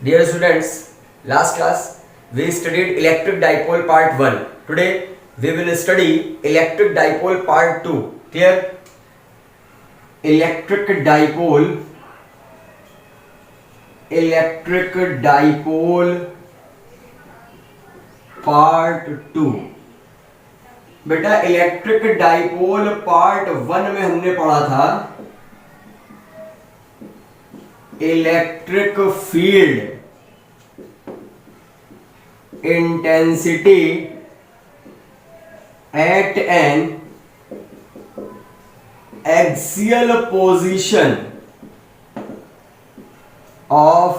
Dear students, last class we studied electric dipole part 1. Today we will study electric dipole part 2. Clear? Electric dipole part 2. बेटा electric dipole part 1 में हमने पढ़ा था electric field intensity at an axial position of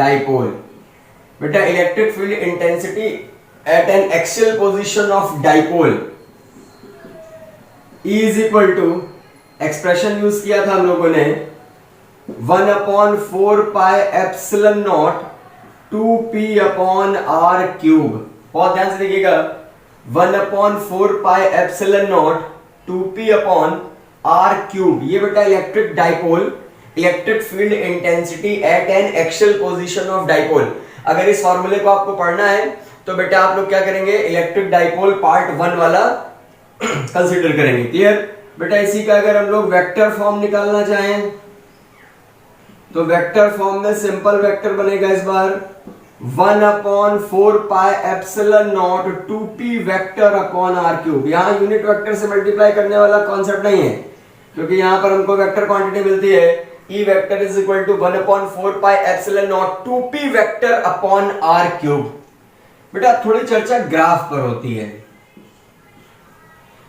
dipole. बेटा electric field intensity at an axial position of dipole is equal to, expression use किया था हम लोगों ने 1/4 pi epsilon not 2p upon r cube. बहुत ध्यान से देखिएगा, 1/4 pi epsilon not 2p upon r cube. ये बेटा electric dipole electric field intensity at an axial position of dipole. अगर इस फॉर्मूले को आपको पढ़ना है तो बेटा आप लोग क्या करेंगे, इलेक्ट्रिक डाइपोल पार्ट 1 वाला कंसीडर करेंगे। क्लियर? बेटा इसी का अगर हम लोग वेक्टर फॉर्म निकालना चाहें तो वेक्टर फॉर्म में सिंपल वेक्टर बनेगा इस बार 1/4 pi epsilon not 2p vector upon r cube. यहां यूनिट वेक्टर से मल्टीप्लाई करने वाला कॉन्सेप्ट नहीं है, क्योंकि यहां पर हमको वेक्टर क्वांटिटी मिलती है E vector is equal to 1/4 pi epsilon not 2p vector upon r cube. बेटा थोड़ी चर्चा ग्राफ पर होती है।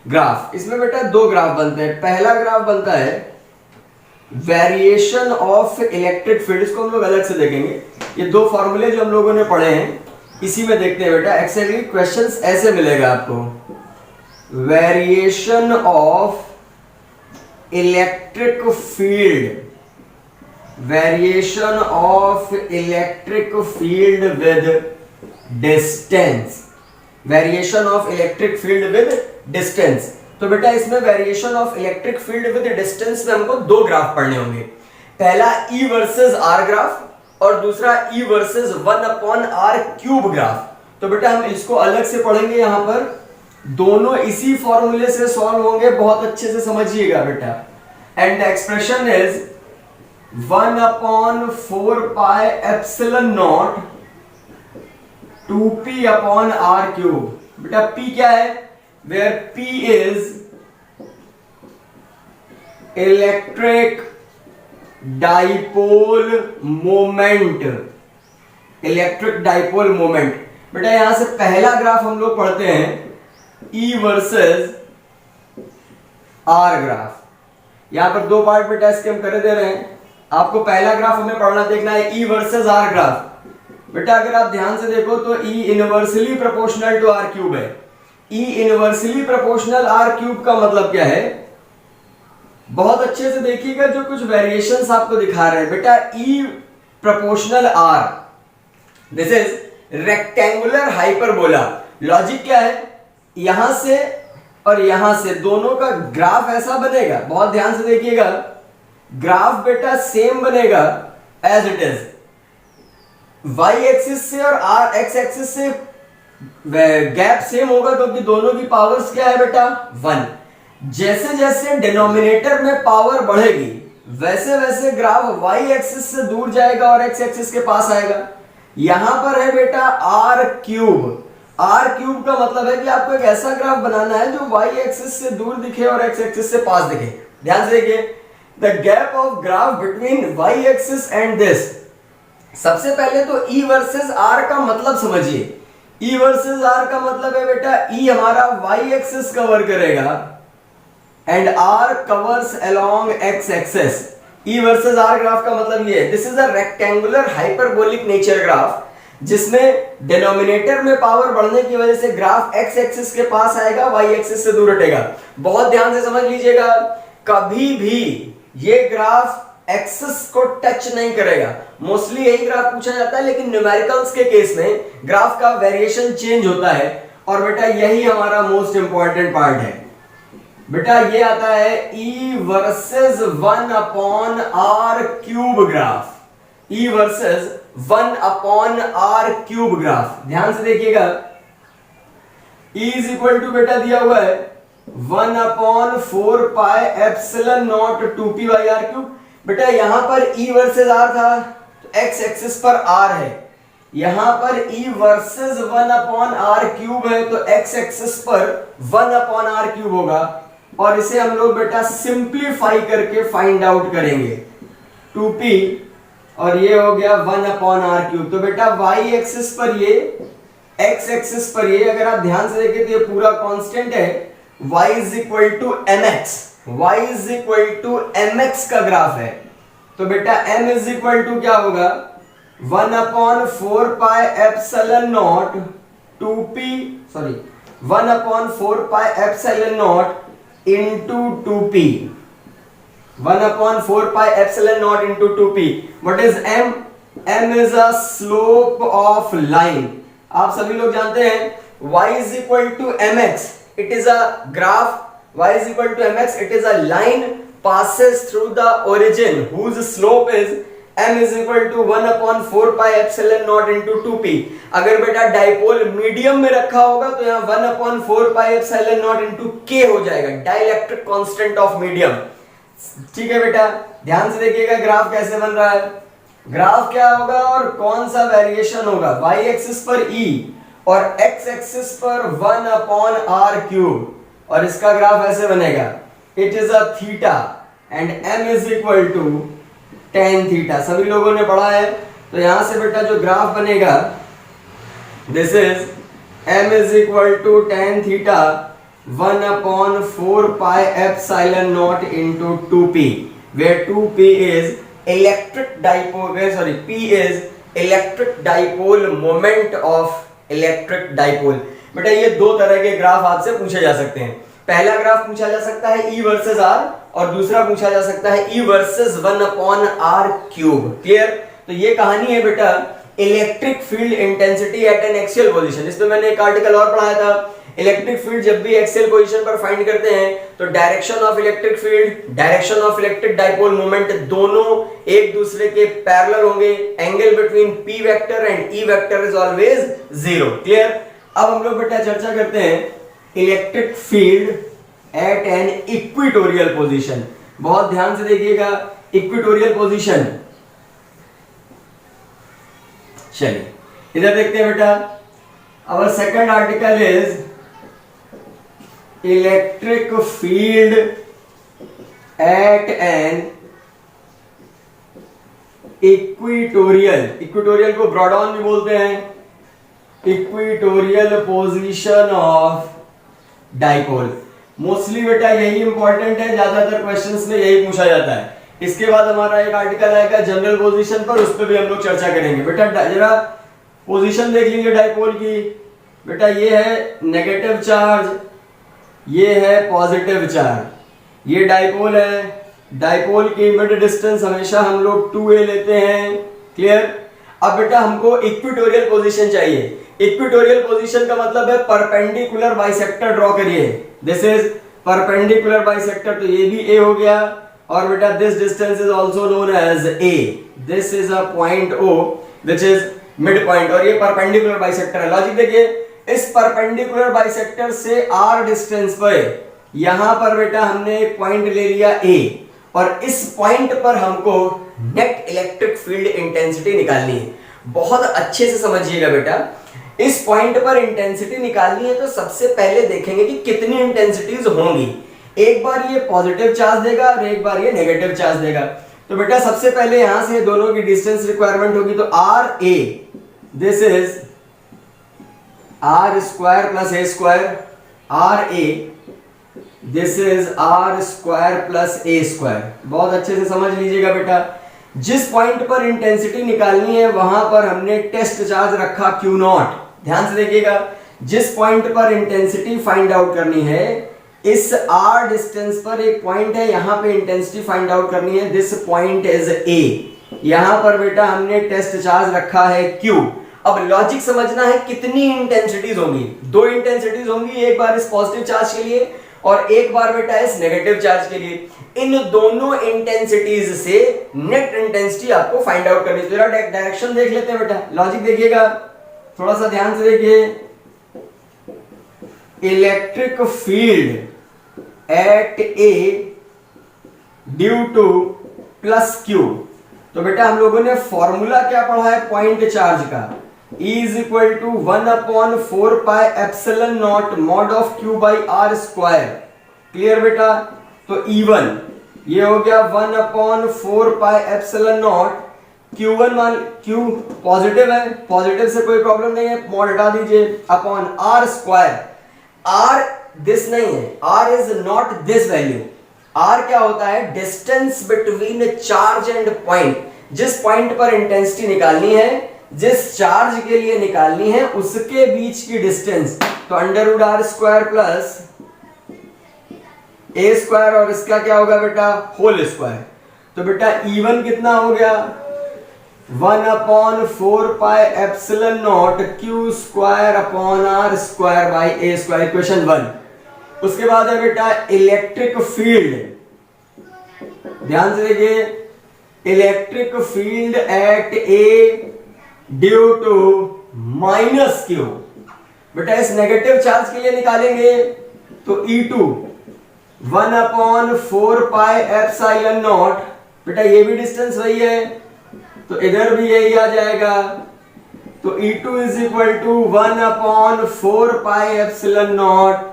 ग्राफ, इसमें बेटा दो ग्राफ बनते हैं। पहला ग्राफ बनता है वेरिएशन ऑफ इलेक्ट्रिक फील्ड, इसको हम लोग अलग से देखेंगे। ये दो फॉर्मूले जो हम लोगों ने पढ़े हैं इसी में देखते हैं बेटा। एक्चुअली क्वेश्चंस ऐसे मिलेगा आपको, variation of electric field, variation of electric field with distance, variation of electric field with distance. तो बेटा इसमें variation of electric field with distance में हमको दो ग्राफ पढ़ने होंगे। पहला E वर्सेस R ग्राफ और दूसरा E versus 1/r cube graph. तो बेटा हम इसको अलग से पढ़ेंगे, यहां पर दोनों इसी फॉर्मूले से सॉल्व होंगे। बहुत अच्छे से समझिएगा बेटा। And the expression is 1/4 pi epsilon not 2p upon r cube. बेटा p क्या है, where p is electric dipole moment, electric dipole moment। बेटा यहां से पहला ग्राफ हम लोग पढ़ते हैं E वर्सेस R ग्राफ। यहां पर दो पार्ट बेटा इसके हम कर दे रहे हैं। आपको पहला ग्राफ हमें पढ़ना देखना है E वर्सेस R ग्राफ। बेटा अगर आप ध्यान से देखो तो E inversely proportional to R cube है। E inversely proportional R cube का मतलब क्या है, बहुत अच्छे से देखिएगा जो कुछ वेरिएशंस आपको दिखा रहे हैं। बेटा E proportional R, this is rectangular hyperbola. Logic क्या है, यहां से और यहां से दोनों का ग्राफ ऐसा बनेगा, बहुत ध्यान से देखिएगा, ग्राफ बेटा सेम बनेगा as it is. y axis से और r x एक्सिस से गैप सेम होगा, क्योंकि दोनों की पावर्स क्या है बेटा 1। जैसे जैसे डिनोमिनेटर में पावर बढ़ेगी वैसे वैसे ग्राफ y एक्सिस से दूर जाएगा और x एक्सिस के पास आएगा। यहां पर है बेटा r क्यूब। r क्यूब का मतलब है कि आपको एक ऐसा ग्राफ बनाना है जो y एक्सिस से दूर दिखे और x एक्सिस से पास दिखे। ध्यान से देखिए, the gap of graph between y axis and this. सबसे पहले तो E वर्सेस R का मतलब समझिए। E वर्सेस R का मतलब है बेटा E हमारा y एक्सिस कवर करेगा and R covers along x axis. E versus R graph का मतलब ये है, this is a rectangular hyperbolic nature graph, जिसमें डिनोमिनेटर में पावर बढ़ने की वजह से ग्राफ x एक्सिस के पास आएगा, y एक्सिस से दूर हटेगा। बहुत ध्यान से समझ लीजिएगा, कभी भी ये ग्राफ एक्सिस को टच नहीं करेगा। मोस्टली यही ग्राफ पूछा जाता है, लेकिन न्यूमेरिकल्स के केस में ग्राफ का वेरिएशन चेंज होता है। और बेटा यही हमारा मोस्ट इंपॉर्टेंट पार्ट है। बेटा ये आता है E versus 1/r cube graph. E versus 1/r³ graph, ध्यान से देखिएगा। E इज इक्वल टू बेटा दिया हुआ है 1/4πε0 2p/r³। बेटा यहां पर E वर्सेस R था तो x एक्सिस पर R है, यहां पर E वर्सेस 1/r³ है तो x एक्सिस पर 1/r³ होगा, और इसे हम लोग बेटा सिंप्लीफाई करके फाइंड आउट करेंगे 2p, और ये हो गया 1/r³। तो बेटा y एक्सिस पर ये, x एक्सिस पर ये, अगर आप ध्यान से देखें तो ये पूरा कांस्टेंट है, y is equal to mx, y is equal to mx का ग्राफ है। तो बेटा m इज इक्वल टू क्या होगा 1/4πε0 2p, sorry 1/4πε0 into 2p, 1/4πε0 into 2p. What is m? m is a slope of line. आप सभी लोग जानते हैं y is equal to mx. It is a graph. Y is equal to mx. It is a line passes through the origin whose slope is m is equal to 1/4πε0 into 2p. अगर बेटा dipole medium में रखा होगा तो यहाँ 1/4πε0 into k हो जाएगा, dielectric constant of medium. ठीक है बेटा, ध्यान से देखिएगा ग्राफ कैसे बन रहा है। ग्राफ क्या होगा और कौन सा वेरिएशन होगा, y एक्सिस पर E और x एक्सिस पर 1/r³, और इसका ग्राफ ऐसे बनेगा, it is a theta and m is equal to tan theta. सभी लोगों ने पढ़ा है, तो यहां से बेटा जो ग्राफ बनेगा, this is m is equal to tan theta 1/4πε0 into 2p, where 2p is electric dipole, sorry, p is electric dipole moment of electric dipole। बेटा ये दो तरह के ग्राफ आपसे पूछे जा सकते हैं। पहला ग्राफ पूछा जा सकता है E वर्सेस R, और दूसरा पूछा जा सकता है E वर्सेस 1/r³। क्लियर? तो ये कहानी है बेटा electric field intensity at an axial position. इसमें मैंने एक आर्टिकल और पढ़ाया था, इलेक्ट्रिक फील्ड जब भी एक्सियल पोजीशन पर फाइंड करते हैं तो direction of electric field, direction of electric dipole moment दोनों एक दूसरे के पैरेलल होंगे। Angle between P vector and E vector is always 0। Clear? अब हम लोग बेटा चर्चा करते हैं electric field at an equatorial position. बहुत ध्यान से देखिएगा, इक्वेटोरियल पोजीशन। चलिए इधर देखते हैं बेटा, our second article is electric field at an equatorial, equatorial को ब्रॉड ऑन भी बोलते हैं, equatorial position of dipole. Mostly बेटा यही इंपॉर्टेंट है, ज्यादातर क्वेश्चंस में यही पूछा जाता है। इसके बाद हमारा एक आर्टिकल आएगा जनरल पोजीशन पर, उस पर भी हम लोग चर्चा करेंगे। बेटा जरा पोजीशन देख लीजिए डाइपोल की। बेटा ये है नेगेटिव चार्ज, ये है पॉजिटिव चार्ज, ये डाइपोल है। डाइपोल की मिड डिस्टेंस हमेशा हम लोग 2a लेते हैं। क्लियर? अब बेटा हमको इक्वेटोरियल पोजीशन चाहिए। इक्वेटोरियल पोजीशन का मतलब है परपेंडिकुलर बाइसेक्टर ड्रॉ करिए। दिस इज परपेंडिकुलर बाइसेक्टर, तो ये भी a हो गया, और बेटा this distance is also known as a। This is a point O which is mid point, और ये परपेंडिकुलर बाइसेक्टर है। लॉजिक देखिए, इस परपेंडिकुलर बाइसेक्टर से r डिस्टेंस पर यहां पर बेटा हमने एक पॉइंट ले लिया a, और इस पॉइंट पर हमको नेट इलेक्ट्रिक फील्ड इंटेंसिटी निकालनी है। बहुत अच्छे से समझिएगा बेटा, इस पॉइंट पर इंटेंसिटी निकालनी है तो सबसे पहले देखेंगे कि कितनी इंटेंसिटीज होंगी। एक बार ये पॉजिटिव चार्ज देगा और एक बार ये नेगेटिव चार्ज देगा। तो बेटा सबसे पहले यहां से दोनों की डिस्टेंस रिक्वायरमेंट होगी, तो r a, this is r square plus a square, r a, this is r square plus a square. बहुत अच्छे से समझ लीजिएगा बेटा, जिस पॉइंट पर इंटेंसिटी निकालनी है वहां पर हमने टेस्ट चार्ज रखा Q0। ध्यान से देखिएगा, जिस पॉइंट पर इंटेंसिटी फाइंड आउट करनी है, इस r डिस्टेंस पर एक पॉइंट है, यहां पे इंटेंसिटी फाइंड आउट करनी है, दिस पॉइंट इज a। यहां पर बेटा हमने टेस्ट चार्ज रखा है Q। अब लॉजिक समझना है कितनी इंटेंसिटीज होंगी, दो इंटेंसिटीज होंगी, एक बार इस पॉजिटिव चार्ज के लिए और एक बार बेटा इस नेगेटिव चार्ज के लिए। इन दोनों इंटेंसिटीज से नेट इंटेंसिटी आपको फाइंड आउट करनी है। डायरेक्शन देख लेते हैं बेटा, लॉजिक देखिएगा, थोड़ा सा ध्यान से देखिए। Electric field at a due to plus q. तो बेटा हम लोगों ने फॉर्मूला क्या पढ़ा है पॉइंट चार्ज का, E is equal to 1/4 pi epsilon not mod of q by r square. Clear बेटा? तो E1 ये हो गया 1/4 पाई एप्सिलॉन नॉट, Q1 मान Q पॉजिटिव है, पॉजिटिव से कोई प्रॉब्लम नहीं है, मॉड हटा दीजिए, upon r square. R this नहीं है, r is not this value. R क्या होता है? Distance between charge and point. जिस पॉइंट पर इंटेंसिटी निकालनी है, जिस चार्ज के लिए निकालनी है, उसके बीच की डिस्टेंस। तो under r square plus a square, और इसका क्या होगा बेटा? Whole square. तो बेटा E1 कितना हो गया? 1/4 pi epsilon not q square upon r square by a square, equation 1। उसके बाद है बेटा इलेक्ट्रिक फील्ड, ध्यान से देखिए, electric field at a due to minus q. बेटा इस नेगेटिव चार्ज के लिए निकालेंगे तो E2 1/4 पाई एप्सिलॉन नॉट, बेटा ये भी डिस्टेंस वही है तो इधर भी यही आ जाएगा। तो E2 is equal to 1/4 pi epsilon not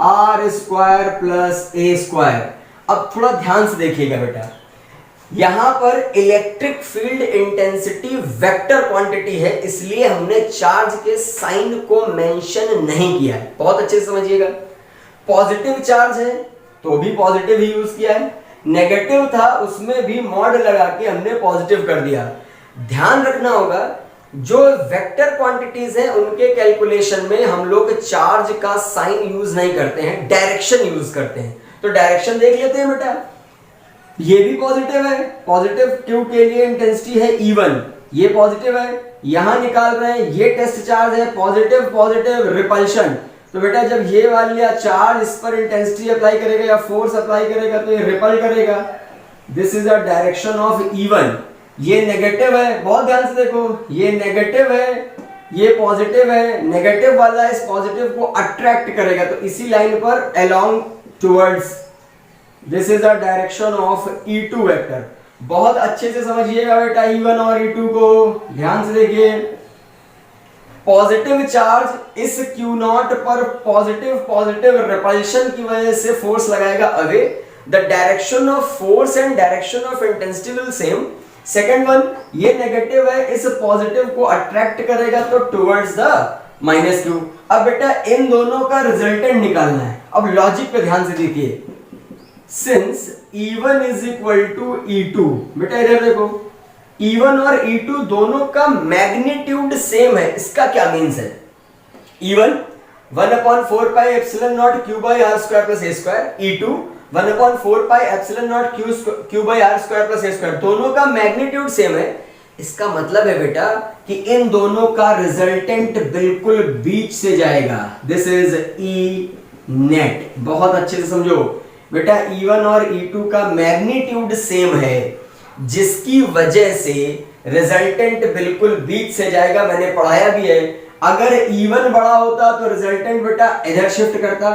r square plus a square. अब थोड़ा ध्यान से देखिएगा बेटा, यहां पर electric field intensity vector quantity है, इसलिए हमने चार्ज के साइन को मेंशन नहीं किया है। बहुत अच्छे से समझिएगा। पॉजिटिव चार्ज है तो भी पॉजिटिव ही यूज किया है, नेगेटिव था उसमें भी मॉड लगा के हमने पॉजिटिव कर दिया। ध्यान रखना होगा, जो वेक्टर क्वांटिटीज हैं उनके कैलकुलेशन में हम लोग चार्ज का साइन यूज नहीं करते हैं, डायरेक्शन यूज करते हैं। तो डायरेक्शन देख लेते हैं बेटा, ये भी पॉजिटिव है, पॉजिटिव क्यू के लिए इंटेंसिटी है E1, ये पॉजिटिव है, यहां निकाल रहे हैं, ये टेस्ट चार्ज है, पॉजिटिव पॉजिटिव रिपल्शन। तो बेटा जब ये वाला चार्ज इस पर इंटेंसिटी अप्लाई करेगा या फोर्स अप्लाई करेगा तो ये रिपल करेगा। This is a direction of E1। ये नेगेटिव है, बहुत ध्यान से देखो, ये नेगेटिव है, ये पॉजिटिव है, नेगेटिव वाला इस पॉजिटिव को अट्रैक्ट करेगा, तो इसी लाइन पर along towards, this is the direction of E2 vector. बहुत अच्छे से समझिएगा बेटा E1 और E2 को, ध्यान से देखिए। पॉजिटिव चार्ज इस Q0 पर पॉजिटिव रिपल्शन की वजह से फोर्स लगाएगा away. The direction of force and direction of intensity will same. Second one, ये नेगेटिव है, इस पॉजिटिव को अट्रैक्ट करेगा तो टुवर्ड्स द माइनस क्यू। अब बेटा इन दोनों का रिजल्टेंट निकालना है। अब लॉजिक पे ध्यान से देखिए, since E1 is equal to E2, बेटा इधर देखो, E1 और E2 दोनों का मैग्नीट्यूड सेम है। इसका क्या मीन्स है? E1 1/4 pi epsilon not q by r square plus a square, E2 1/4 pi epsilon not q by r square plus a square, दोनों का मैग्नीट्यूड सेम है। इसका मतलब है बेटा कि इन दोनों का रिजल्टेंट बिल्कुल बीच से जाएगा। This is E net. बहुत अच्छे से समझो बेटा, E1 और E2 का मैग्नीट्यूड सेम है, जिसकी वजह से रिजल्टेंट बिल्कुल बीच से जाएगा। मैंने पढ़ाया भी है, अगर E1 बड़ा होता तो रिजल्टेंट बेटा इधर शिफ्ट करता,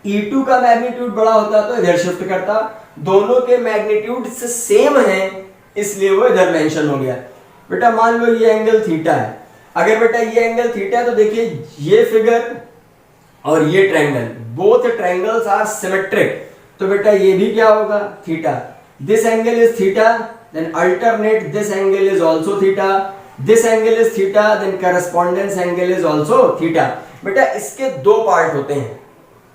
E2 का मैग्नीट्यूड बड़ा होता तो इधर शिफ्ट करता। दोनों के मैग्नीट्यूड से सेम है इसलिए वो इधर मेंशन हो गया। बेटा मान लो ये एंगल थीटा है, अगर बेटा ये एंगल थीटा है तो देखिए ये फिगर और ये triangle, both triangles are symmetric, तो बेटा ये भी क्या होगा? Theta. This angle is theta, then alternate this angle is also theta, this angle is theta, then correspondence angle is also theta। बेटा इसके दो पार्ट होते हैं,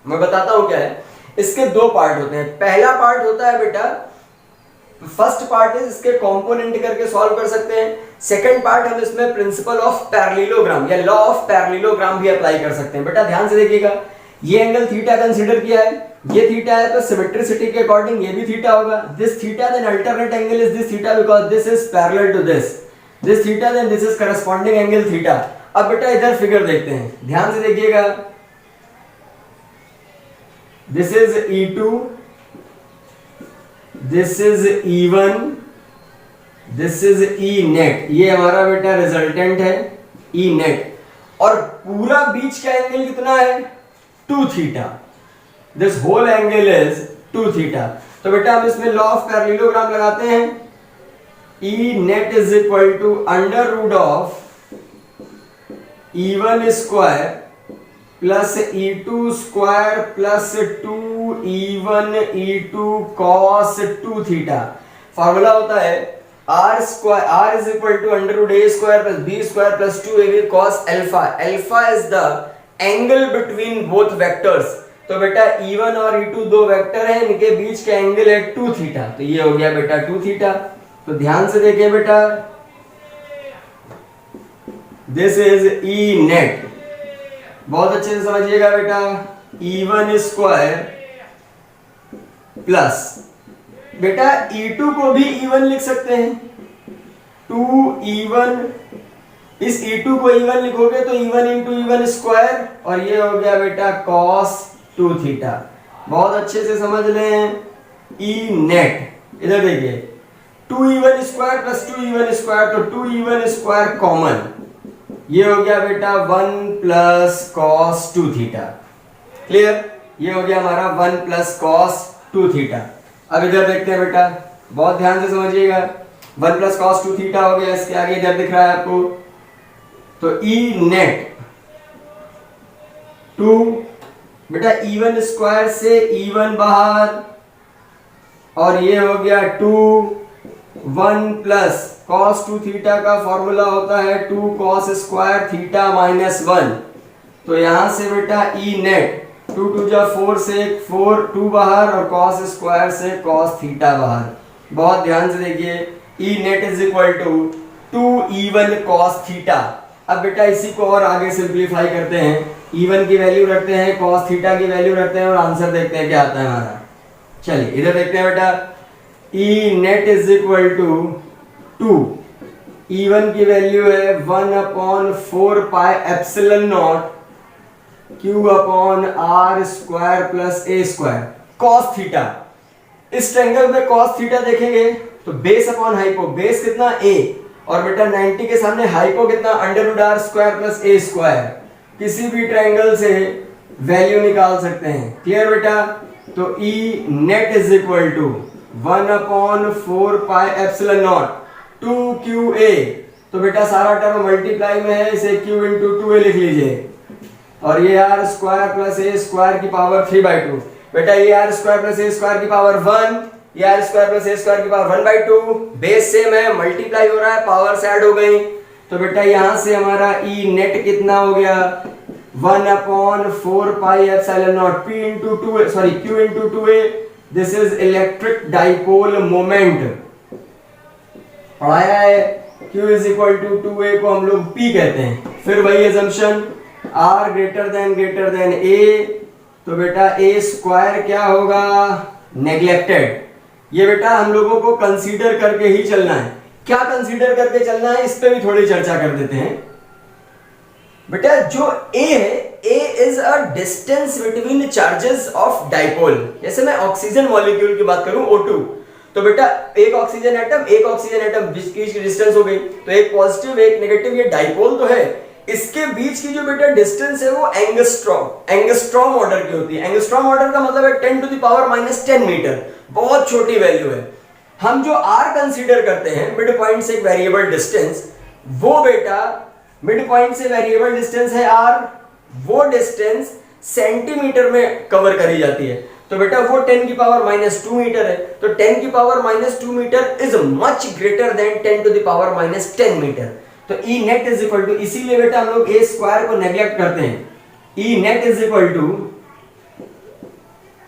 मैं बताता हूं क्या है। इसके दो पार्ट होते हैं। पहला पार्ट होता है बेटा, फर्स्ट पार्ट इज इसके कंपोनेंट करके सॉल्व कर सकते हैं। सेकंड पार्ट हम इसमें प्रिंसिपल ऑफ पैरेललोग्राम या लॉ ऑफ पैरेललोग्राम भी अप्लाई कर सकते हैं। बेटा ध्यान से देखिएगा, ये एंगल थीटा कंसीडर किया है, ये थीटा है तो सिमेट्रिसिटी के अकॉर्डिंग ये भी थीटा होगा। This theta then alternate angle is this theta because this is parallel to this theta then this is corresponding angle theta. अब बेटा इधर फिगर देखते हैं, ध्यान से देखिएगा। This is E2, this is E1, this is E net. ये हमारा बेटा रिजल्टेंट है E नेट, और पूरा बीच का एंगल कितना है 2 theta. This whole angle is 2 theta. तो बेटा हम इसमें लॉ ऑफ पैरेललोग्राम लगाते हैं। E net is equal to under root of E1 square plus E2 square plus 2E1 E2 cos 2 theta. Formula होता है R square, R is equal to under root A square plus B square plus 2AB cos alpha. Alpha is the angle between both vectors. तो बेटा E1 और E2 दो vector हैं, इनके बीच का angle है 2 थीटा। तो ये हो गया बेटा 2 थीटा। तो ध्यान से देखिए बेटा, दिस इज E नेट। बहुत अच्छे से समझिएगा बेटा, E1 स्क्वायर प्लस बेटा E2 को भी E1 लिख सकते हैं, 2E1। इस E2 को E1 लिखोगे तो E1 इंटू E1 स्क्वायर, और ये हो गया बेटा cos 2 थीटा। बहुत अच्छे से समझ लें E नेट। इधर देखिए 2E1 square plus 2E1 square, तो 2E1 स्क्वायर कॉमन, ये हो गया बेटा 1 प्लस cos 2 थीटा। क्लियर? ये हो गया हमारा 1 प्लस cos 2 थीटा। अब इधर देखते हैं बेटा, बहुत ध्यान से समझिएगा। 1 प्लस cos 2 थीटा हो गया, इसके आगे इधर दिख रहा है आपको, तो E नेट 2 बेटा E1 स्क्वायर से E1 बाहर, और ये हो गया 2 1 प्लस cos 2 थीटा का फॉर्मूला होता है 2 cos स्क्वायर थीटा माइनस 1। तो यहां से बेटा E नेट 2 2 जा 4 से 4, 2 बाहर, और cos स्क्वायर से cos थीटा बाहर। बहुत ध्यान से देखिए, E net is equal to 2E1 cos theta. अब बेटा इसी को और आगे सिंप्लीफाई करते हैं, E1 की वैल्यू रखते हैं, cos थीटा की वैल्यू रखते हैं, और आंसर देखते हैं क्या आता है हमारा। चलिए इधर देखते हैं बेटा, E net is equal to 2, E1 की वैल्यू है 1/4 pi epsilon not Q upon R square plus A square cos theta. इस ट्रायंगल में cos थीटा देखेंगे तो बेस अपॉन हाइपो, बेस कितना A, और बेटा 90 के सामने हाइपो कितना under root R square plus A square. किसी भी ट्रायंगल से वैल्यू निकाल सकते हैं। क्लियर बेटा? तो E net is equal to 1/4 pi epsilon not 2QA। तो बेटा सारा टर्म मल्टीप्लाई में है, इसे Q इंटू 2A लिख लीजिए, और ये R square plus A square की पावर 3/2। बेटा ये R square plus A square की पावर 1, ये R square plus A square की पावर 1/2। बेस सेम है, मल्टीप्लाई हो रहा है, पावर से ऐड हो गई। तो बेटा यहां से हमारा E नेट कितना हो गया 1/4 pi epsilon not P into 2A, sorry Q into 2A। This is electric dipole moment. पढ़ाया है, Q is equal to 2A को हम लोग P कहते हैं। फिर वही assumption, R greater than A, तो बेटा A स्क्वायर क्या होगा नेग्लेक्टेड। ये बेटा हम लोगों को कंसीडर करके ही चलना है। क्या कंसीडर करके चलना है, इस पे भी थोड़ी चर्चा कर देते हैं। बेटा जो A है, A is a distance between charges of dipole. जैसे मैं ऑक्सीजन मॉलिक्यूल की बात करूं O2, तो बेटा एक ऑक्सीजन एटम जिसकी डिस्टेंस हो गई, तो एक पॉजिटिव एक नेगेटिव, ये डाइपोल तो है, इसके बीच की जो बेटा डिस्टेंस है वो एंगस्ट्रॉम ऑर्डर की होती है। एंगस्ट्रॉम ऑर्डर का मतलब है 10 टू द पावर -10 मीटर, बहुत छोटी वैल्यू है। हम जो R कंसीडर करते हैं मिड पॉइंट से एक वेरिएबल डिस्टेंस, वो बेटा मिड पॉइंट से वेरिएबल डिस्टेंस है R, वो डिस्टेंस सेंटीमीटर में कवर करी जाती है। तो बेटा वो 10 की पावर -2 मीटर है, तो 10 की power -2 metre is much greater than 10 to the power -10 metre. तो E net is equal to, इसीलिए बेटा हम लोग A स्क्वायर को नेग्लेक्ट करते हैं। E net is equal to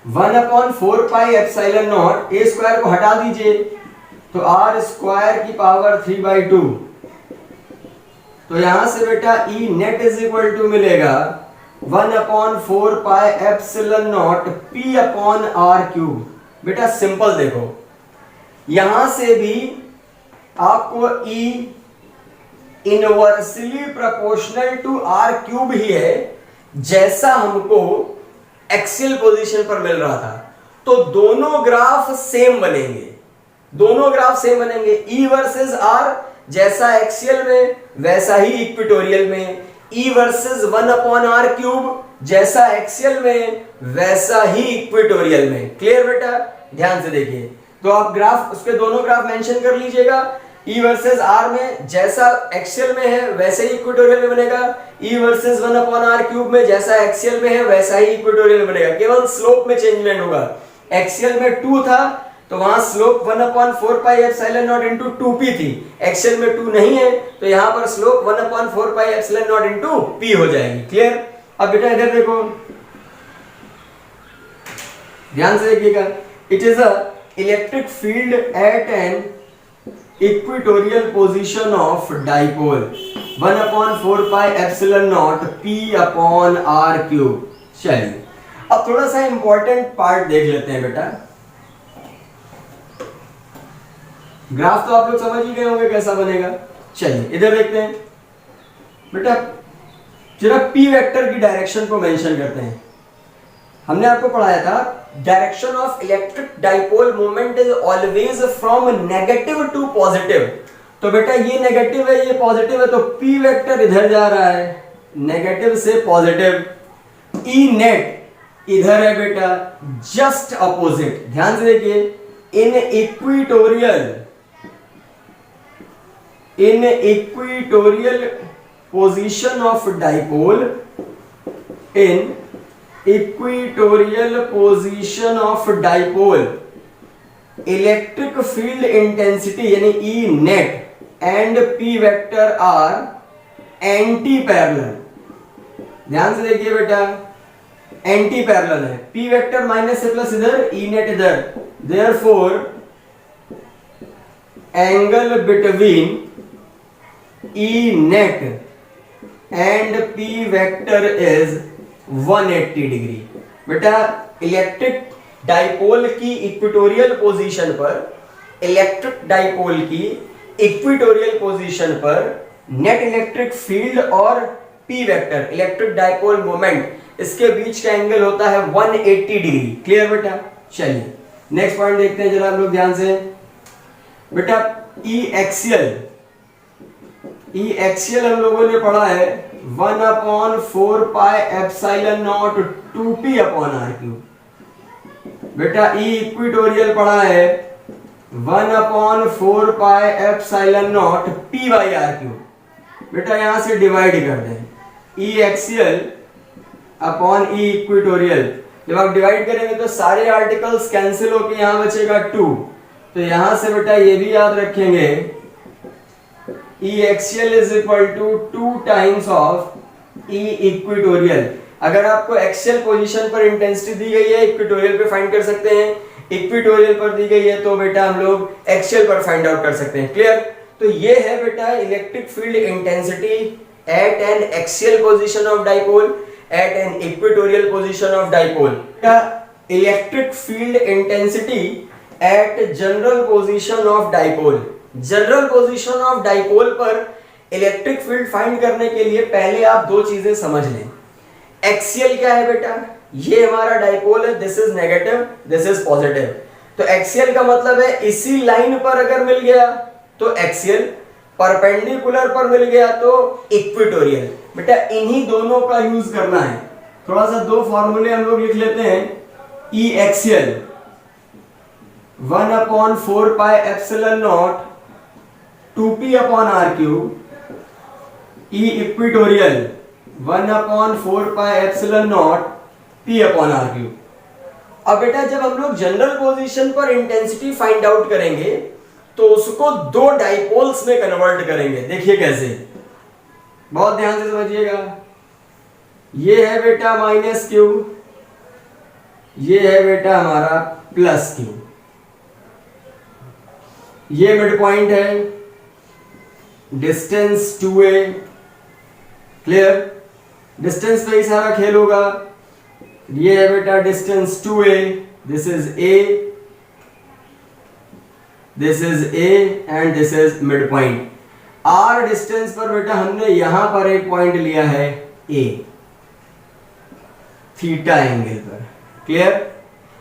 1/4 pi epsilon not, A square को हटा दीजिए तो R स्क्वायर की पावर 3/2। तो यहां से बेटा E net is equal to मिलेगा 1/4 pi epsilon not P upon R cube. बेटा सिंपल देखो, यहां से भी आपको E inversely proportional to R cube ही है, जैसा हमको एक्सियल पोजीशन पर मिल रहा था, तो दोनों ग्राफ सेम बनेंगे, दोनों ग्राफ सेम बनेंगे। ई वर्सेस आर जैसा एक्सियल में वैसा ही इक्वेटोरियल में, ई वर्सेस 1/r³ जैसा एक्सियल में वैसा ही इक्वेटोरियल में। क्लियर बेटा, ध्यान से देखिए। तो आप ग्राफ, उसके दोनों ग्राफ मेंशन कर लीजिएगा। ई वर्सेस आर में जैसा एक्सियल में है वैसे ही इक्वेटोरियल में बनेगा, ई वर्सेस 1/r³ में जैसा एक्सियल में है वैसा ही इक्वेटोरियल में बनेगा, केवल स्लोप में चेंजमेंट होगा। एक्सियल में 2 था तो वहां स्लोप 1/4πε0 into 2p थी, एक्सियल में 2 नहीं है तो यहां पर स्लोप 1/4πε0 into p हो जाएगी। क्लियर। अब बेटा इधर देखो, ध्यान से देखिएगा। It is a electric field at an equatorial position of dipole 1/4πε0 p/r³। चलिए अब थोड़ा सा इंपॉर्टेंट पार्ट देख लेते हैं बेटा। ग्राफ तो आप लोग समझ ही गए होंगे कैसा बनेगा। चलिए इधर देखते हैं बेटा, जरा पी वेक्टर की डायरेक्शन को मेंशन करते हैं। हमने आपको पढ़ाया था direction of electric dipole moment is always from negative to positive. तो बेटा ये नेगेटिव है ये पॉजिटिव है, तो पी वेक्टर इधर जा रहा है नेगेटिव से पॉजिटिव, ई नेट इधर है बेटा जस्ट अपोजिट। ध्यान से देखिए, in equatorial position of dipole, in equatorial position of dipole electric field intensity यानी E net and P vector are anti parallel. ध्यान से देखिए बेटा, एंटी पैरेलल है, पी वेक्टर माइनस से प्लस इधर, ई नेट इधर, therefore angle between E net and P vector is 180 degree. बेटा इलेक्ट्रिक डाइपोल की इक्वेटोरियल पोजीशन पर, इलेक्ट्रिक डाइपोल की इक्वेटोरियल पोजीशन पर नेट इलेक्ट्रिक फील्ड और P vector electric dipole moment इसके बीच का एंगल होता है 180 डिग्री। क्लियर बेटा। चलिए नेक्स्ट पॉइंट देखते हैं जरा आप लोग ध्यान से। बेटा ई एक्सियल हम लोगों ने पढ़ा है 1/4πε0 2p/r³। बेटा ई इक्वेटोरियल पढ़ा है 1/4πε0 p/r³। बेटा यहां से डिवाइड कर दें, ई एक्सियल अपॉन ई इक्वेटोरियल। जब आप डिवाइड करेंगे तो सारे आर्टिकल्स कैंसिल होकर यहां बचेगा 2, तो यहां से बेटा ये भी याद रखेंगे E axial is equal to 2 times of E equatorial. अगर आपको एक्सियल पोजीशन पर इंटेंसिटी दी गई है इक्वेटोरियल पे फाइंड कर सकते हैं, इक्वेटोरियल पर दी गई है तो बेटा हम लोग एक्सियल पर फाइंड आउट कर सकते हैं। क्लियर। तो ये है बेटा electric field intensity at an axial position of dipole at an equatorial position of dipole. Electric field intensity at general position of dipole. General position of dipole पर electric field find करने के लिए पहले आप दो चीजें समझ लें। एक्सियल क्या है बेटा, ये हमारा डाइपोल है, this is negative this is positive. तो एक्सियल का मतलब है इसी लाइन पर अगर मिल गया तो एक्सियल, परपेंडिकुलर पर मिल गया तो इक्वेटोरियल। बेटा इन्हीं दोनों का यूज करना है। थोड़ा सा दो फॉर्मूले हम लोग लिख लेते हैं। ई एक्सियल 1/4πε0 2p/r³, ई इक्वेटोरियल 1/4πε0 p/r³। अब बेटा जब हम लोग जनरल पोजीशन पर इंटेंसिटी फाइंड आउट करेंगे तो उसको दो डाइपोल्स में कन्वर्ट करेंगे। देखिए कैसे, बहुत ध्यान से समझिएगा। ये है बेटा -q, ये है बेटा हमारा +q। ये मिड पॉइंट है, डिस्टेंस 2a। क्लियर। डिस्टेंस पे ही सारा खेल होगा। ये है बेटा distance 2a, this is a, this is a and this is mid point. r distance पर बेटा हमने यहां पर एक पॉइंट लिया है a। थीटा एंगल पर। क्लियर?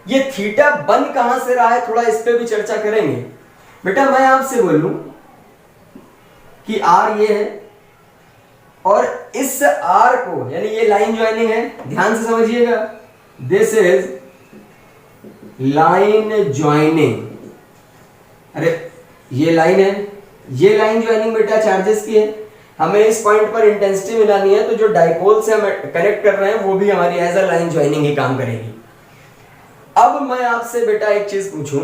ये थीटा बन कहां से रहा है, थोड़ा इस पे भी चर्चा करेंगे। बेटा मैं आपसे बोलूं कि आर ये है और इस आर को, यानी ये लाइन ज्वाइनिंग है, ध्यान से समझिएगा, दिस इज लाइन ज्वाइनिंग। अरे ये लाइन है, ये लाइन ज्वाइनिंग बेटा चार्जेस की है, हमें इस पॉइंट पर इंटेंसिटी मिलानी है, तो जो डाइपोल से हम कनेक्ट कर रहे हैं वो भी हमारी एज अ लाइन ज्वाइनिंग ही काम करेगी। अब मैं आपसे बेटा एक चीज पूछूं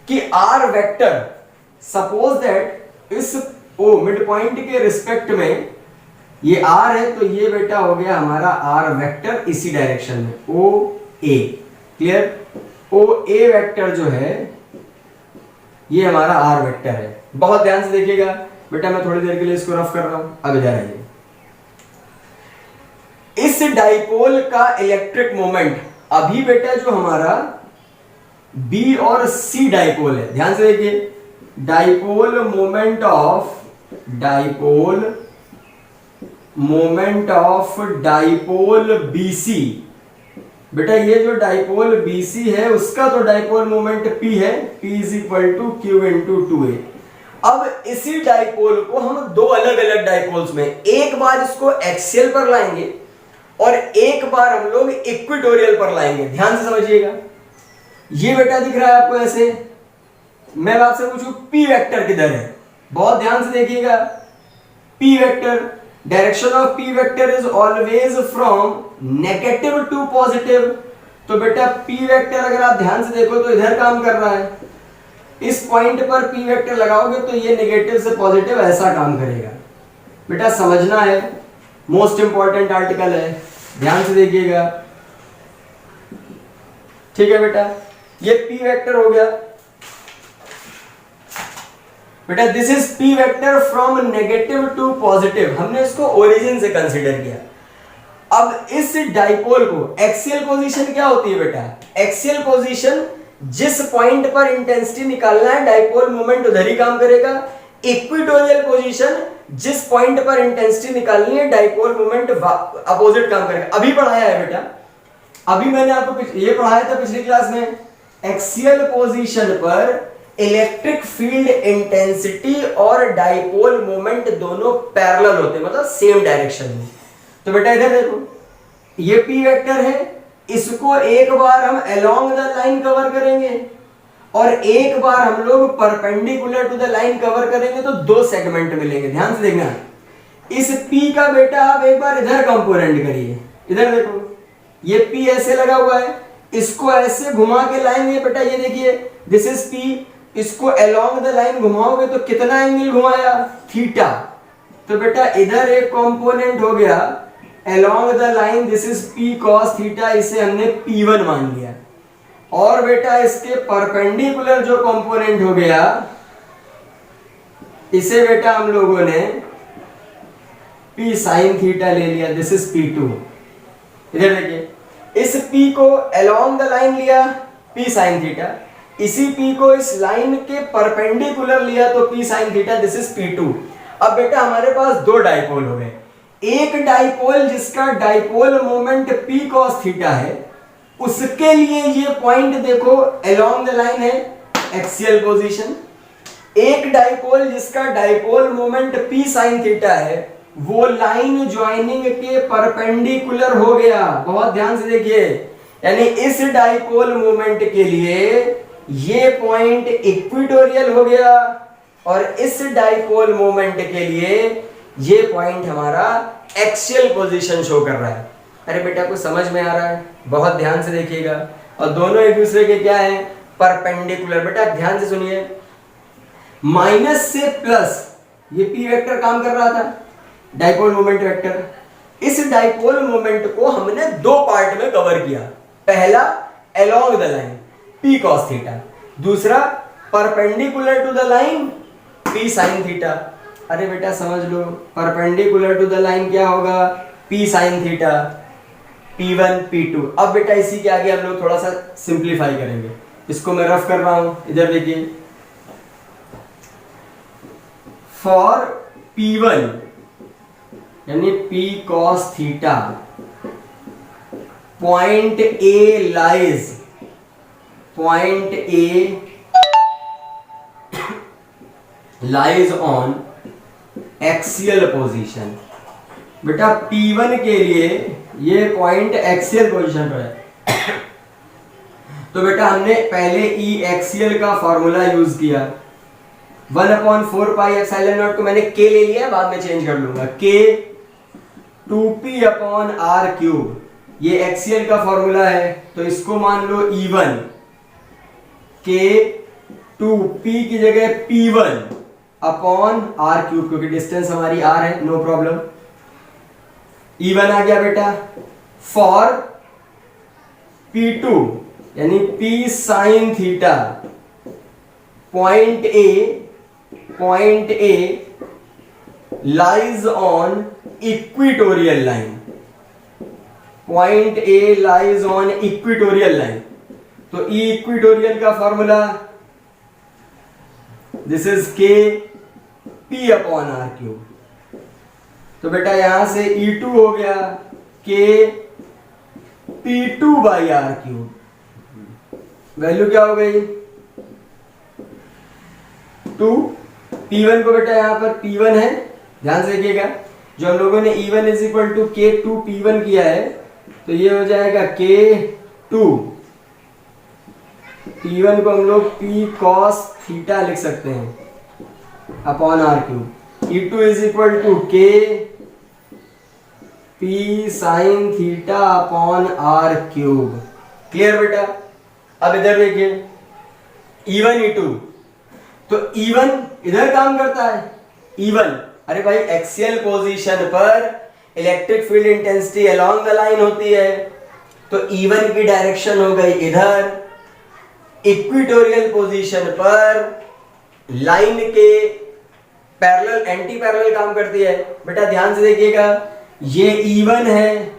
कि आर वेक्टर, सपोज दैट इस ओ मिड पॉइंट के रिस्पेक्ट में ये आर है, तो ये बेटा हो गया हमारा आर वेक्टर इसी डायरेक्शन में, ओ ए। क्लियर? ओ ए वेक्टर जो है ये हमारा आर वेक्टर है। बहुत ध्यान से देखिएगा बेटा, मैं थोड़ी देर के लिए इसको रफ कर रहा हूं। अब इधर आइए, इस डाइपोल का इलेक्ट्रिक मोमेंट अभी बेटा जो हमारा बी और सी डाइपोल है, ध्यान से देखिए, dipole moment of dipole BC. बेटा ये जो डाइपोल बीसी है उसका तो डाइपोल मोमेंट P है, P is equal to Q into 2A। अब इसी डाइपोल को हम दो अलग अलग डाइपोल्स में, एक बार इसको एक्सियल पर लाएंगे और एक बार हम लोग इक्वेटोरियल पर लाएंगे। ध्यान से समझिएगा, ये बेटा दिख रहा है आपको ऐसे। मैं आपसे पूछूं P वेक्टर किधर है, बहुत ध्यान से देखिएगा। P vector, direction of P vector is always from negative to positive. तो बेटा P वेक्टर अगर आप ध्यान से देखो तो इधर काम कर रहा है, इस पॉइंट पर P वेक्टर लगाओगे तो ये नेगेटिव से पॉजिटिव ऐसा काम करेगा। बेटा समझना है, मोस्ट इंपॉर्टेंट आर्टिकल है, ध्यान से देखिएगा। ठीक है बेटा, ये P वेक्टर हो गया। बेटा this is P vector from negative to positive, हमने इसको ओरिजिन से कंसीडर किया। अब इस डाइपोल को एक्सियल पोजीशन क्या होती है बेटा, एक्सियल पोजीशन जिस पॉइंट पर इंटेंसिटी निकालना है डाइपोल मोमेंट उधर ही काम करेगा। इक्वेटोरियल पोजीशन जिस पॉइंट पर इंटेंसिटी निकालनी है डाइपोल मोमेंट अपोजिट काम करेगा। अभी पढ़ाया है बेटा, अभी मैंने आपको ये पढ़ाया था पिछली क्लास में, एक्सियल पोजीशन पर इलेक्ट्रिक फील्ड इंटेंसिटी और डाइपोल मोमेंट दोनों पैरेलल होते हैं, मतलब सेम डायरेक्शन में। तो बेटा इधर देखो, ये P वेक्टर है, इसको एक बार हम अलोंग द लाइन कवर करेंगे और एक बार हम लोग perpendicular to the line cover करेंगे, तो दो सेगमेंट मिलेंगे। ध्यान से देखना, इस P का बेटा आप एक बार इधर कंपोनेंट करिए, इधर देखो ये P ऐसे लगा हुआ है, इसको ऐसे घुमा के लाएंगे बेटा, ये देखिए दिस इज P, इसको अलोंग द लाइन घुमाओगे तो कितना एंगल घुमाया, थीटा। तो बेटा इधर एक कंपोनेंट हो गया along the line, this is P cos theta, इसे हमने P1 मान लिया। और बेटा इसके परपेंडिकुलर जो कंपोनेंट हो गया, इसे बेटा हम लोगों ने P sin थीटा ले लिया, दिस इज P2। इधर देखिए, इस P को along the line लिया P sin थीटा, इसी P को इस लाइन के परपेंडिकुलर लिया तो P sin theta, this is P2। अब बेटा हमारे पास दो डाइपोल हो गए, एक डाइपोल जिसका dipole moment P cos theta है, उसके लिए ये पॉइंट देखो अलोंग द लाइन है, एक्सियल पोजीशन। एक डाइपोल जिसका dipole moment P sin theta है, वो लाइन ज्वाइनिंग के परपेंडिकुलर हो गया। बहुत ध्यान से देखिए, यानी इस डाइपोल मोमेंट के लिए ये पॉइंट इक्वेटोरियल हो गया और इस डाइपोल मोमेंट के लिए ये पॉइंट हमारा एक्सियल पोजीशन शो कर रहा है। अरे बेटा कुछ समझ में आ रहा है, बहुत ध्यान से देखिएगा। और दोनों एक दूसरे के क्या है, परपेंडिकुलर। बेटा ध्यान से सुनिए, माइनस से प्लस ये P वेक्टर काम कर रहा था, डाइपोल मोमेंट वेक्टर। इस डाइपोल मोमेंट को हमने दो पार्ट में कवर किया, पहला along the line P cos theta, दूसरा perpendicular to the line P sin theta. अरे बेटा समझ लो, परपेंडिकुलर टू द लाइन क्या होगा, P sin theta, P1 P2। अब बेटा इसी के आगे हम लोग थोड़ा सा सिंप्लीफाई करेंगे, इसको मैं रफ कर रहा हूं, इधर देखिए। फॉर P1 यानी P cos theta point A lies on axial position. बेटा P1 के लिए ये पॉइंट एक्सियल पोजीशन पर है। तो बेटा हमने पहले ई एक्सियल का फॉर्मूला यूज किया, 1/4 पाई एप्सिलॉन नॉट को मैंने k ले लिया, बाद में चेंज कर लूंगा, k 2p/r³। ये एक्सियल का फॉर्मूला है, तो इसको मान लो E1, k 2p की जगह P1/r³, क्योंकि डिस्टेंस हमारी r है, नो प्रॉब्लम। E1 आ गया बेटा। फॉर P2 यानी P sin theta, point A lies on equatorial line, point A lies on equatorial line. तो ई इक्विटोरियल का formula, this is k p/r³। तो बेटा यहां से E2 हो गया k p2/r³। वैल्यू क्या हो गई 2। P1 को बेटा यहां पर P1 है, ध्यान से देखिएगा, जो हम लोगों ने E1 = k2p1 किया है, तो ये हो जाएगा k2 P1 को हम लोग p cos थीटा लिख सकते हैं upon r³। E2 = k p sin theta upon r³। Clear बेटा। अब इधर देखिए E1 E2, तो E1 इधर काम करता है। E1 अरे भाई एक्सियल पोजीशन पर electric field intensity along the line होती है, तो E1 की डायरेक्शन हो गई इधर। इक्विटोरियल पोजीशन पर लाइन के पैरेलल एंटी पैरेलल काम करती है। बेटा ध्यान से देखिएगा, ये E1 है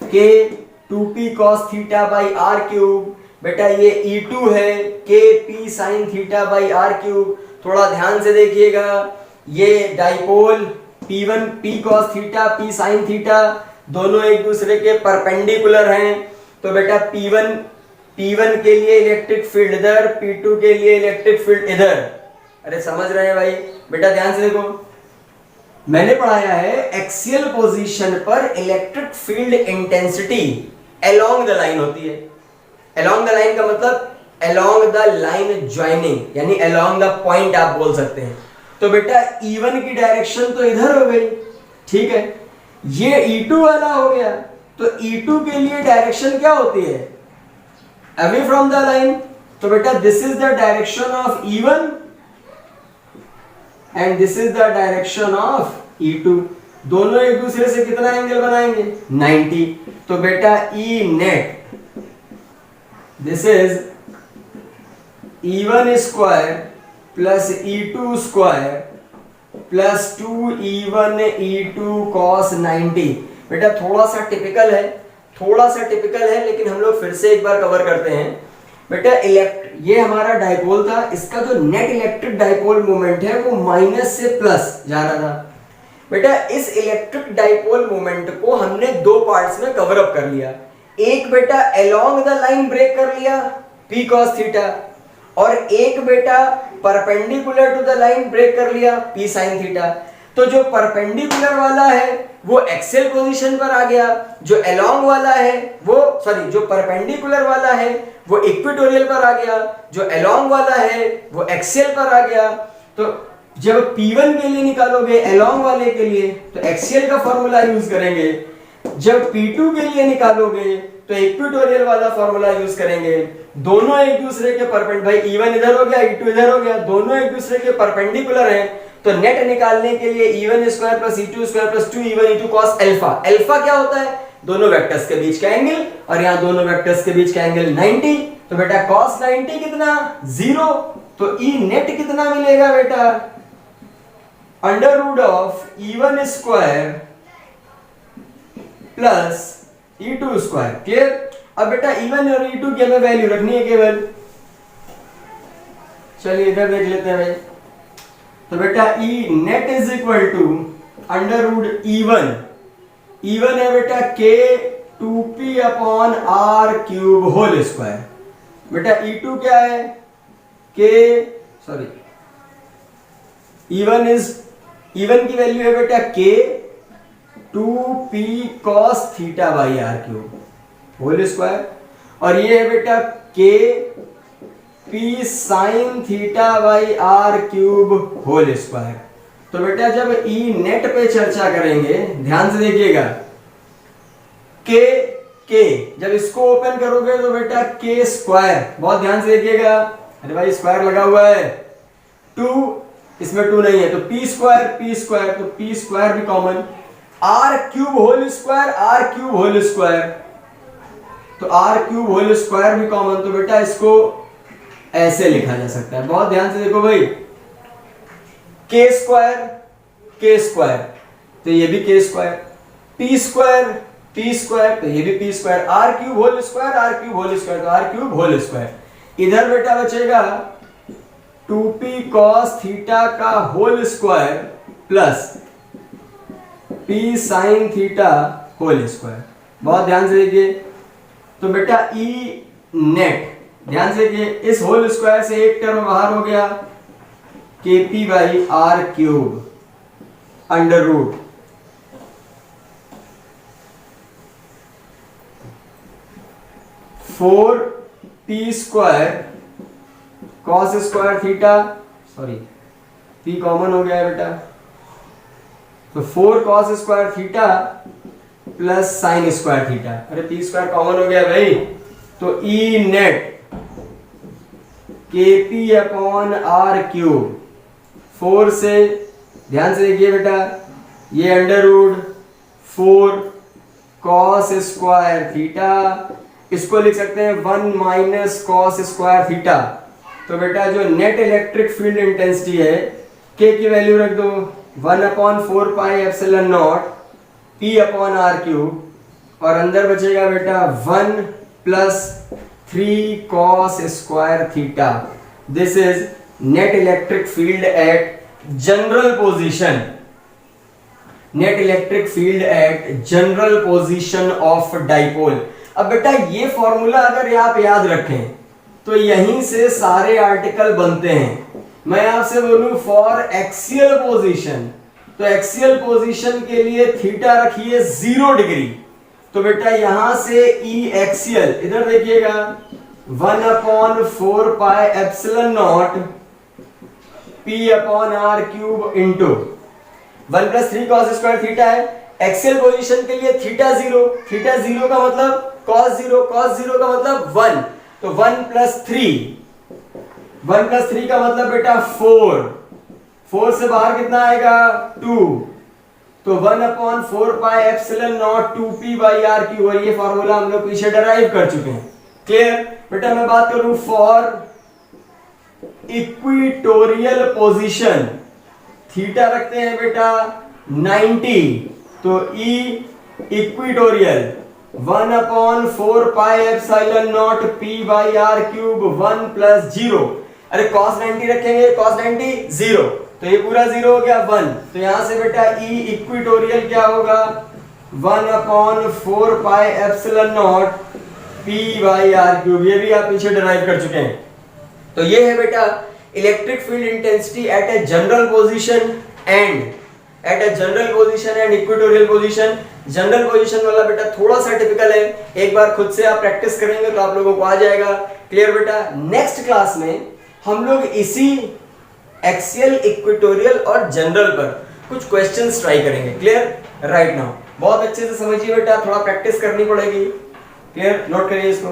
k 2p cos θ/r³। बेटा ये E2 है k p sin θ/r³। थोड़ा ध्यान से देखिएगा, ये dipole P1 p cos θ p sin θ दोनों एक दूसरे के परपेंडिकुलर हैं। तो बेटा P1 के लिए इलेक्ट्रिक फील्ड इधर, P2 के लिए इलेक्ट्रिक फील्ड इधर। अरे समझ रहे हैं भाई। बेटा ध्यान से देखो, मैंने पढ़ाया है एक्सियल पोजीशन पर electric field intensity along the line होती है। अलोंग द लाइन का मतलब अलोंग द लाइन ज्वाइनिंग, यानी अलोंग द पॉइंट आप बोल सकते हैं। तो बेटा E1 की डायरेक्शन तो इधर हो गई, ठीक है, ये E2 वाला हो गया। तो E2 के लिए डायरेक्शन क्या होती है, अवे फ्रॉम द लाइन। तो बेटा this is the direction of E1 and this is the direction of E2। दोनों एक दूसरे से कितना एंगल बनाएंगे 90। तो बेटा E net, this is E1 square plus E2 square plus 2E1 E2 cos 90। बेटा थोड़ा सा टिपिकल है, लेकिन हम लोग फिर से एक बार कवर करते हैं। बेटा ये हमारा डाइपोल था, इसका जो नेट इलेक्ट्रिक डाइपोल मोमेंट है वो माइनस से प्लस जा रहा था। बेटा इस इलेक्ट्रिक डाइपोल मोमेंट को हमने दो पार्ट्स में कवर अप कर लिया। एक बेटा अलोंग द लाइन ब्रेक कर लिया p cos थीटा, और एक बेटा perpendicular to the line break कर लिया p sin थीटा। तो जो परपेंडिकुलर वाला है वो एक्सियल पोजीशन पर आ गया, जो अलोंग वाला है जो परपेंडिकुलर वाला है वो इक्विटोरियल पर आ गया, जो अलोंग वाला है वो एक्सियल पर आ गया। तो जब P1 के लिए निकालोगे अलोंग वाले के लिए तो एक्सियल का फॉर्मूला यूज करेंगे, जब P2 के लिए निकालोगे तो इक्विटोरियल वाला फॉर्मूला यूज करेंगे। दोनों एक दूसरे के परपेंडिकुलर, भाई E1 इधर हो गया E2 इधर हो गया, दोनों एक दूसरे के परपेंडिकुलर हैं। तो नेट निकालने के लिए E1 square plus E2 square plus 2E1 E2 cos alpha. Alpha क्या होता है, दोनों वेक्टर्स के बीच का एंगल, और यहाँ दोनों वेक्टर्स के बीच का एंगल 90। तो बेटा cos 90 कितना 0। तो E नेट कितना मिलेगा बेटा, under root of E1 square plus E2 square. Clear. अब बेटा E1 और E2 की हमें वैल्यू रखनी है केवल। चलिए इधर देख लेते हैं भाई। तो बेटा E net is equal to under root E1 है बेटा k 2p upon r cube whole square. बेटा E2 क्या है, E1 की वैल्यू है बेटा k 2p cos theta by r cube whole square, और ये है बेटा k p sine theta by r cube whole square. तो बेटा जब E नेट पे चर्चा करेंगे, ध्यान से देखिएगा, के जब इसको ओपन करोगे तो बेटा k स्क्वायर, बहुत ध्यान से देखिएगा, अरे भाई स्क्वायर लगा हुआ है, 2 इसमें 2 नहीं है तो p स्क्वायर तो p स्क्वायर भी common, r cube whole square तो r क्यूब होल स्क्वायर भी कॉमन, तो बेटा इसको ऐसे लिखा जा सकता है। बहुत ध्यान से देखो भाई, k स्क्वायर तो ये भी k स्क्वायर, p स्क्वायर तो ये भी p square, r cube whole square तो r क्यूब होल स्क्वायर। इधर बेटा बचेगा 2p cos थीटा का whole square plus p sin theta whole square. बहुत ध्यान से देखिए, तो बेटा E नेट, ध्यान से देखिए, इस होल स्क्वायर से एक टर्म बाहर हो गया, kp by r cube under root 4p square cos square theta, p common हो गया है बेटा, तो 4 cos square theta plus sine square theta, अरे p स्क्वायर कॉमन हो गया भाई, तो E net kp upon r cube 4 से, ध्यान से देखिए बेटा, ये under root 4 cos square theta, इसको लिख सकते हैं 1 माइनस कॉस स्क्वायर थीटा। तो बेटा जो नेट इलेक्ट्रिक फील्ड इंटेंसिटी है, k की वैल्यू रख दो 1 upon 4 pi epsilon not p upon r cube, और अंदर बचेगा बेटा 1 plus 3 cos square theta. This is net electric field at general position, net electric field at general position of dipole. अब बेटा ये फॉर्मूला अगर आप याद रखें तो यहीं से सारे आर्टिकल बनते हैं। मैं आपसे बोलूं फॉर एक्सियल पोजीशन, तो एक्सियल पोजीशन के लिए थीटा रखिए 0 डिग्री, तो बेटा यहां से ई एक्सियल, इधर देखिएगा 1 upon 4 pi epsilon not p upon r cube into 1 plus 3 cos square theta है। एक्सियल पोजीशन के लिए थीटा 0 का मतलब cos 0 का मतलब 1, तो 1 प्लस 3 का मतलब बेटा 4 से बाहर कितना आएगा 2, तो 1 upon 4 pi epsilon not 2p by r cube, और ये फॉर्मूला हम लोग पीछे डिराइव कर चुके हैं। क्लियर बेटा, मैं बात करूं फॉर इक्वेटोरियल पोजीशन, थीटा रखते हैं बेटा 90, तो E equatorial 1 upon 4 pi epsilon not p by r cube 1 plus 0, अरे cos 90 रखेंगे, cos 90 0, तो ये पूरा 0 हो गया 1, तो यहां से बेटा E इक्वेटोरियल क्या होगा 1 upon 4 pi epsilon not p by r cube, ये भी आप पीछे डिराइव कर चुके हैं। तो ये है बेटा electric field intensity eight a general position and equatorial position. General position वाला बेटा थोड़ा सा टिपिकल है, एक बार खुद से आप प्रैक्टिस करेंगे तो आप लोगों को आ जाएगा। क्लियर बेटा, नेक्स्ट क्लास में हम लोग इसी एक्सियल, इक्वेटोरियल और जनरल पर कुछ क्वेश्चंस ट्राई करेंगे। क्लियर राइट नाउ, बहुत अच्छे से समझिए बेटा, थोड़ा प्रैक्टिस करनी पड़ेगी। क्लियर, नोट करिए इसको।